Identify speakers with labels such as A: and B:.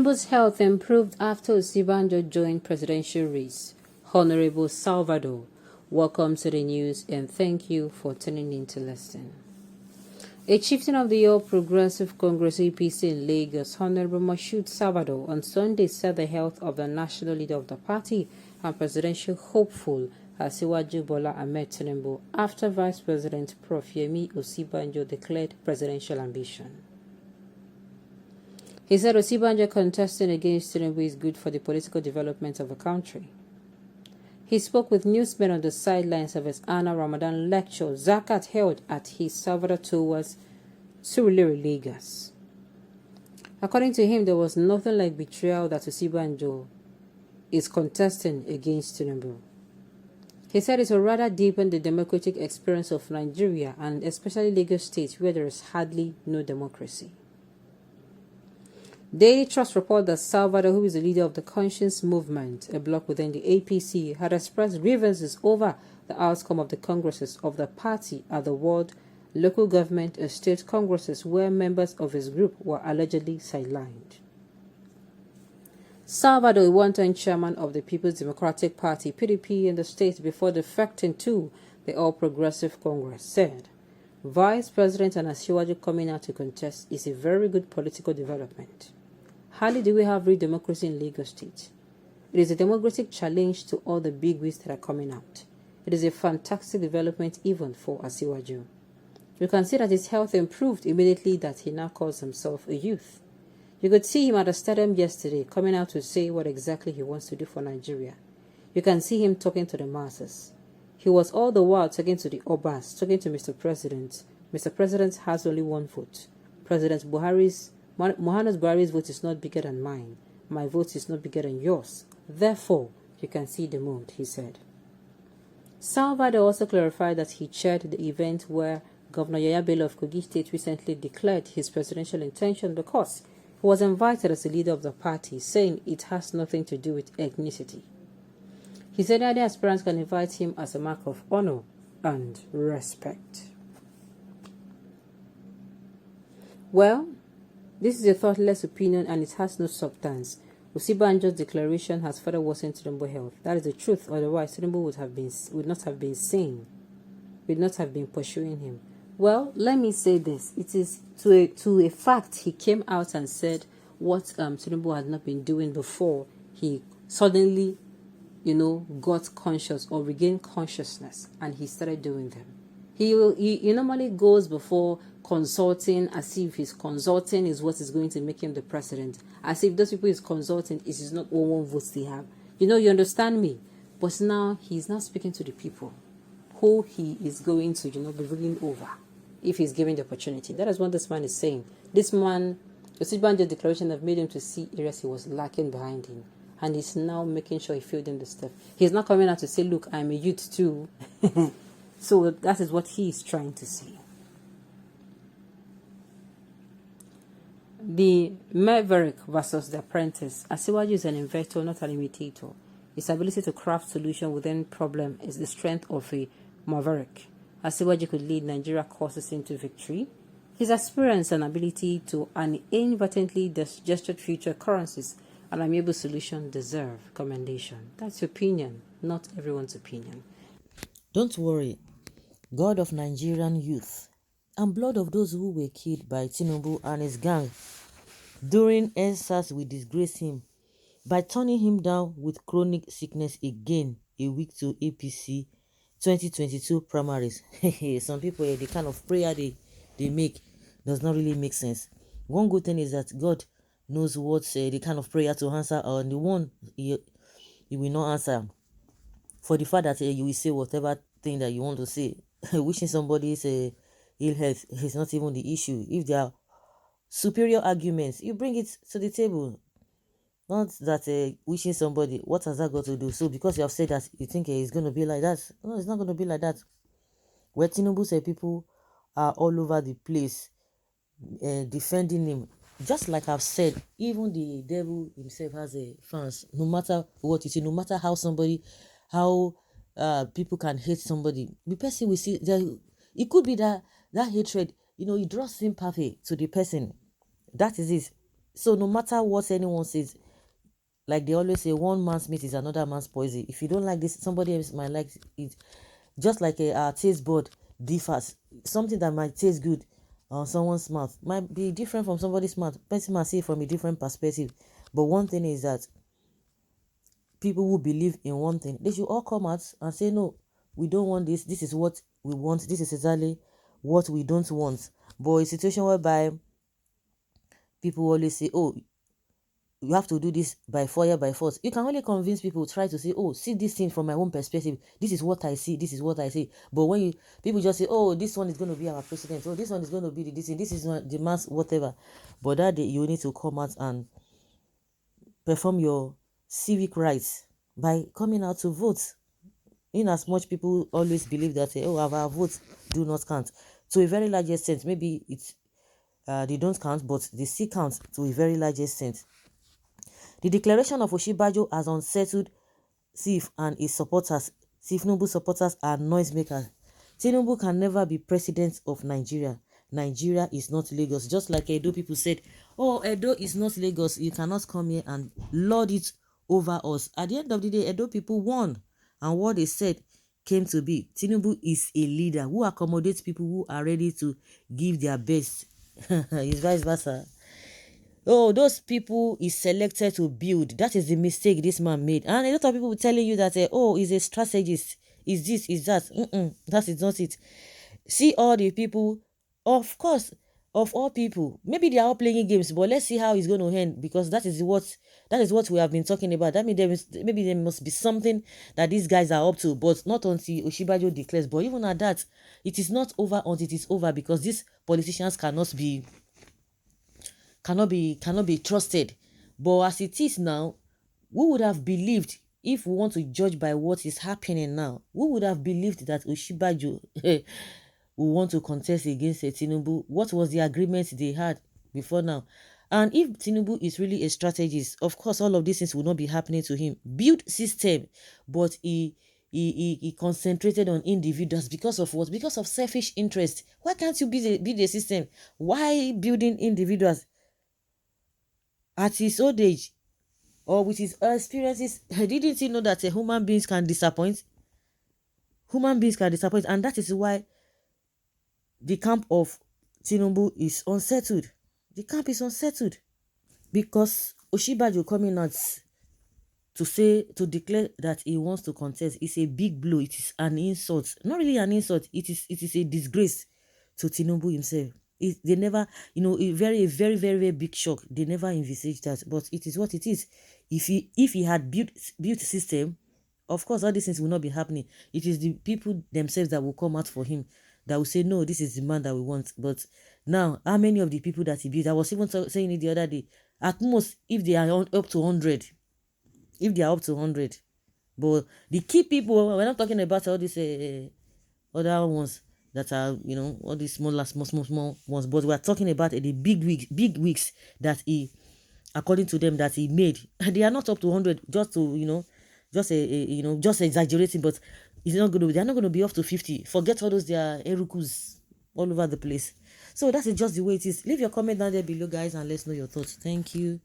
A: Tinubu's health improved after Osinbajo joined presidential race. Honorable Salvador, welcome to the news and thank you for tuning in to listen. A chieftain of the All Progressive Congress APC in Lagos, Honorable Moshood Salvador, on Sunday said the health of the national leader of the party and presidential hopeful Asiwaju Bola Ahmed Tinubu after Vice President Prof. Yemi Osinbajo declared presidential ambition. He said Osinbajo contesting against Tinubu is good for the political development of the country. He spoke with newsmen on the sidelines of his annual Ramadan lecture, Zakat, held at his Salvador Tours, Surulere, Lagos. According to him, there was nothing like betrayal that Osinbajo is contesting against Tinubu. He said it will rather deepen the democratic experience of Nigeria and especially Lagos State, where there is hardly no democracy. Daily Trust report that Salvador, who is the leader of the Conscience Movement, a bloc within the APC, had expressed grievances over the outcome of the congresses of the party at the ward, local government and state congresses where members of his group were allegedly sidelined. Salvador, a one-time chairman of the People's Democratic Party, PDP, in the state before defecting to the All Progressive Congress, said, Vice President and Asiwaju coming out to contest is a very good political development. Hardly do we have real democracy in Lagos State. It is a democratic challenge to all the bigwigs that are coming out. It is a fantastic development even for Asiwaju. You can see that his health improved immediately that he now calls himself a youth. You could see him at the stadium yesterday coming out to say what exactly he wants to do for Nigeria. You can see him talking to the masses. He was all the while talking to the Obas, talking to Mr. President. Mr. President has only one vote. Muhammad Buhari's vote is not bigger than mine. My vote is not bigger than yours. Therefore, you can see the mood, he said. Salvador also clarified that he chaired the event where Governor Yaya Bello of Kogi State recently declared his presidential intention because he was invited as the leader of the party, saying it has nothing to do with ethnicity. He said any aspirants can invite him as a mark of honor and respect. Well, this is a thoughtless opinion and it has no substance. Osinbajo's declaration has further worsened Tinubu's health. That is the truth, otherwise Tinubu would not have been pursuing him. Well, let me say this. It is to a fact he came out and said what Tinubu had not been doing before he suddenly, got conscious or regained consciousness and he started doing them. He normally goes before consulting as if his consulting is what is going to make him the president. As if those people he's consulting it is not one votes they have. You understand me? But now he's not speaking to the people who he is going to, be ruling over if he's given the opportunity. That is what this man is saying. This man, Osinbajo's declaration have made him to see areas he was lacking behind him. And he's now making sure he filled in the stuff. He's not coming out to say, look, I'm a youth too. So that is what he is trying to say. The Maverick versus the Apprentice. Asiwaju is an inventor, not an imitator. His ability to craft solution within problem is the strength of a Maverick. Asiwaju could lead Nigeria courses into victory. His experience and ability to inadvertently gestured future currencies and amiable solution deserve commendation. That's your opinion, not everyone's opinion.
B: Don't worry. God of Nigerian youth and blood of those who were killed by Tinubu and his gang during EndSARS will disgrace him by turning him down with chronic sickness again a week to APC 2022 primaries. Some people, the kind of prayer they make does not really make sense. One good thing is that God knows what the kind of prayer to answer, or the one he will not answer. For the fact that you will say whatever thing that you want to say, wishing somebody's ill health is not even the issue. If there are superior arguments, you bring it to the table. Not that wishing somebody, what has that got to do? So because you have said that, you think it's going to be like that. No, it's not going to be like that. Where Tinubu's people are all over the place defending him. Just like I've said, even the devil himself has fans. No matter what you say, no matter how people can hate somebody, the person will see that it could be that hatred, it draws sympathy to the person. That is it. So no matter what anyone says, like they always say, one man's meat is another man's poison. If you don't like this, somebody else might like it. Just like a taste bud differs. Something that might taste good on someone's mouth might be different from somebody's mouth. Person might see it from a different perspective. But one thing is that people who believe in one thing, they should all come out and say, no, we don't want this. This is what we want. This is exactly what we don't want. But a situation whereby people always say, oh, you have to do this by fire, by force. You can only convince people, try to say, oh, see this thing from my own perspective. This is what I see. This is what I see. But when people just say, oh, this one is going to be our president. Oh, this one is going to be this thing. This is not the mass, whatever. But that day, you need to come out and perform your civic rights by coming out to vote. In as much people always believe that, oh, our votes do not count. To a very large extent, maybe it's they don't count, but they still count to a very large extent. The declaration of Osinbajo has unsettled Sif and his supporters. Tinubu supporters are noisemakers. Tinubu can never be president of Nigeria. Nigeria is not Lagos. Just like Edo people said, oh, Edo is not Lagos. You cannot come here and lord it over us. At the end of the day, Edo people won. And what they said came to be. Tinubu is a leader who accommodates people who are ready to give their best. It's vice versa. Oh, those people is selected to build. That is the mistake this man made. And a lot of people telling you that, oh, he's a strategist. Is this, is that. That is not it. See all the people, of course, of all people. Maybe they are all playing games, but let's see how it's going to end, because that is what we have been talking about. That means maybe there must be something that these guys are up to, but not until Osinbajo declares. But even at that, it is not over until it is over, because these politicians cannot be trusted. But as it is now, we would have believed, if we want to judge by what is happening now, we would have believed that Osinbajo will want to contest against Tinubu. What was the agreement they had before now? And if Tinubu is really a strategist, of course all of these things will not be happening to him. Build system, but he concentrated on individuals. Because of what? Because of selfish interest. Why can't you build a system? Why building individuals? At his old age, or with his experiences, didn't he know that human beings can disappoint? Human beings can disappoint, and that is why the camp of Tinubu is unsettled. The camp is unsettled because Osinbajo coming out to declare that he wants to contest is a big blow. It is an insult. Not really an insult. It is a disgrace to Tinubu himself. They never, a very, very, very, very big shock. They never envisaged that, but it is what it is. If he had built system, of course, all these things will not be happening. It is the people themselves that will come out for him, that will say, no, this is the man that we want. But now, how many of the people that he built? I was even saying it the other day. At most, if they are up to 100, but the key people, we're not talking about all these other ones that are, all these small ones, but we're talking about the big wigs that he, according to them, that he made. They are not up to 100, just to, just exaggerating, but they're not going to be up to 50. Forget all those, their erukus all over the place. So that's just the way it is. Leave your comment down there below, guys, and let's know your thoughts. Thank you.